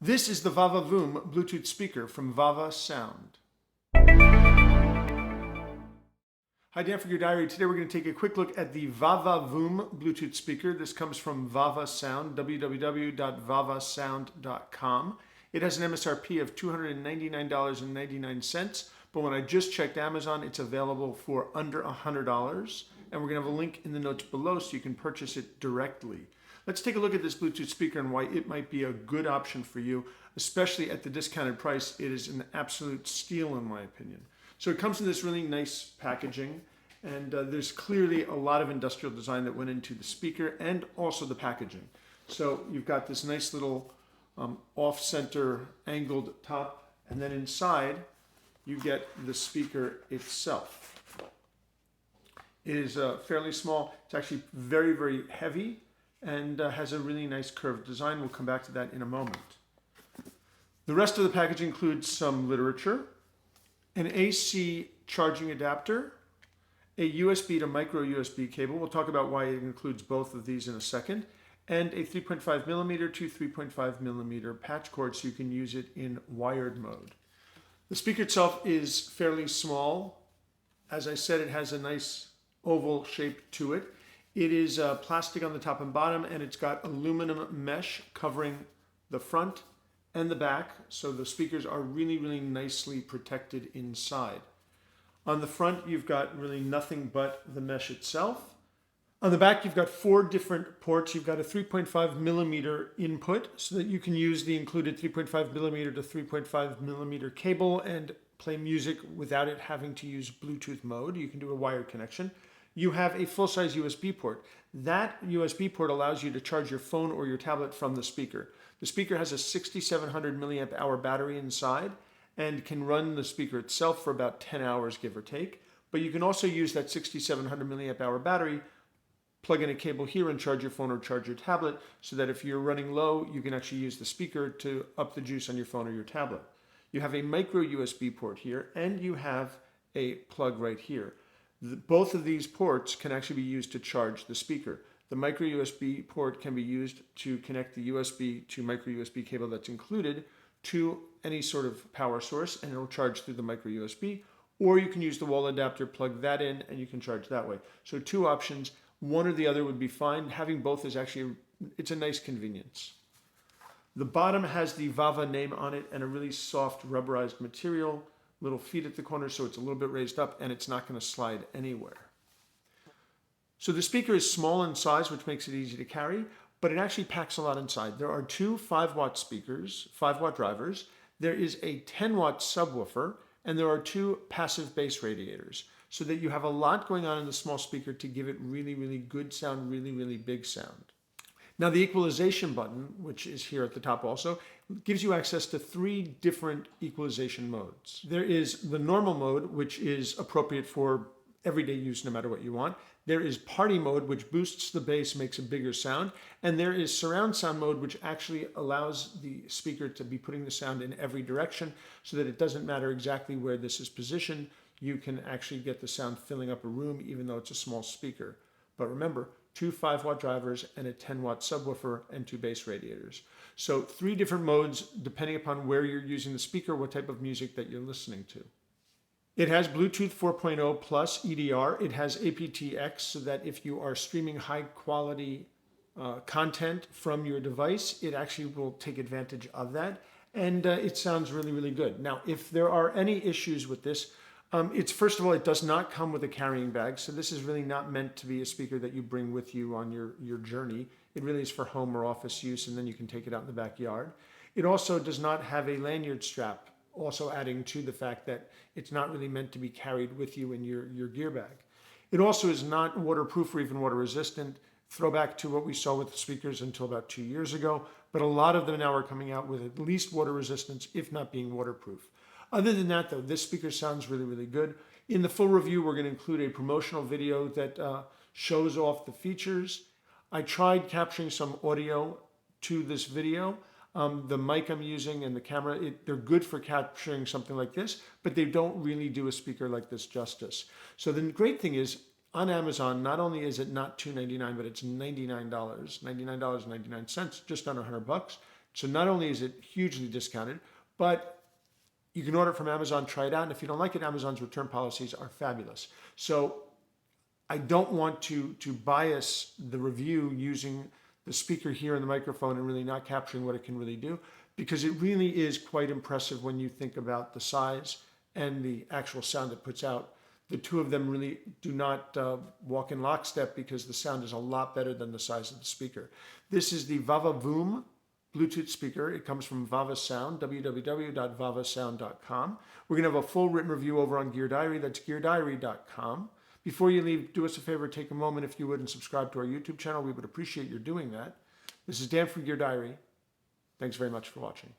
This is the VAVA Voom Bluetooth speaker from VAVA Sound. Hi, Dan for your diary. Today we're going to take a quick look at the VAVA Voom Bluetooth speaker. This comes from VAVA Sound, www.vavasound.com. It has an MSRP of $299.99, but when I just checked Amazon, it's available for under $100. And we're going to have a link in the notes below so you can purchase it directly. Let's take a look at this Bluetooth speaker and why it might be a good option for you, especially at the discounted price. It is an absolute steal in my opinion. So it comes in this really nice packaging, and there's clearly a lot of industrial design that went into the speaker and also the packaging. So you've got this nice little off-center angled top, and then inside you get the speaker itself. It is fairly small. It's actually very, very heavy and has a really nice curved design. We'll come back to that in a moment. The rest of the package includes some literature, an AC charging adapter, a USB to micro USB cable. We'll talk about why it includes both of these in a second, and a 3.5 millimeter to 3.5 millimeter patch cord so you can use it in wired mode. The speaker itself is fairly small. As I said, it has a nice oval shape to it. It is plastic on the top and bottom, and it's got aluminum mesh covering the front and the back, so the speakers are really, really nicely protected inside. On the front, you've got really nothing but the mesh itself. On the back, you've got 4 different ports. You've got a 3.5 millimeter input so that you can use the included 3.5 millimeter to 3.5 millimeter cable and play music without it having to use Bluetooth mode. You can do a wired connection. You have a full-size USB port. That USB port allows you to charge your phone or your tablet from the speaker. The speaker has a 6,700 milliamp hour battery inside and can run the speaker itself for about 10 hours, give or take. But you can also use that 6,700 milliamp hour battery, plug in a cable here and charge your phone or charge your tablet so that if you're running low, you can actually use the speaker to up the juice on your phone or your tablet. You have a micro USB port here, and you have a plug right here. Both of these ports can actually be used to charge the speaker. The micro USB port can be used to connect the USB to micro USB cable that's included to any sort of power source, and it'll charge through the micro USB, or you can use the wall adapter, plug that in, and you can charge that way. So 2 options, one or the other would be fine. Having both is actually, it's a nice convenience. The bottom has the VAVA name on it and a really soft rubberized material. Little feet at the corner, so it's a little bit raised up and it's not going to slide anywhere. So the speaker is small in size, which makes it easy to carry, but it actually packs a lot inside. There are 2 5-watt speakers, 5-watt drivers. There is a 10-watt subwoofer, and there are 2 passive bass radiators, so that you have a lot going on in the small speaker to give it really, really good sound, really, really big sound. Now the equalization button, which is here at the top also, gives you access to 3 different equalization modes. There is the normal mode, which is appropriate for everyday use no matter what you want. There is party mode, which boosts the bass, makes a bigger sound. And there is surround sound mode, which actually allows the speaker to be putting the sound in every direction so that it doesn't matter exactly where this is positioned. You can actually get the sound filling up a room even though it's a small speaker. But remember, 2 5-watt drivers and a 10-watt subwoofer and 2 bass radiators. So 3 different modes depending upon where you're using the speaker, what type of music that you're listening to. It has Bluetooth 4.0 plus EDR. It has aptX so that if you are streaming high quality content from your device, it actually will take advantage of that. And it sounds really, really good. Now, if there are any issues with this, it's first of all, it does not come with a carrying bag. So this is really not meant to be a speaker that you bring with you on your journey. It really is for home or office use, and then you can take it out in the backyard. It also does not have a lanyard strap, also adding to the fact that it's not really meant to be carried with you in your gear bag. It also is not waterproof or even water resistant. Throwback to what we saw with the speakers until about 2 years ago, but a lot of them now are coming out with at least water resistance, if not being waterproof. Other than that, though, this speaker sounds really, really good. In the full review, we're going to include a promotional video that shows off the features. I tried capturing some audio to this video. The mic I'm using and the camera, they're good for capturing something like this, but they don't really do a speaker like this justice. So the great thing is, on Amazon, not only is it not $299, but it's $99, $99.99, just under $100. So not only is it hugely discounted, but you can order it from Amazon, try it out, and if you don't like it, Amazon's return policies are fabulous. So I don't want to bias the review using the speaker here and the microphone and really not capturing what it can really do, because it really is quite impressive when you think about the size and the actual sound it puts out. The two of them really do not walk in lockstep because the sound is a lot better than the size of the speaker. This is the VAVA Voom Bluetooth speaker. It comes from VAVA Sound, www.vavasound.com. We're going to have a full written review over on Gear Diary. That's geardiary.com. Before you leave, do us a favor, take a moment if you would and subscribe to our YouTube channel. We would appreciate your doing that. This is Dan from Gear Diary. Thanks very much for watching.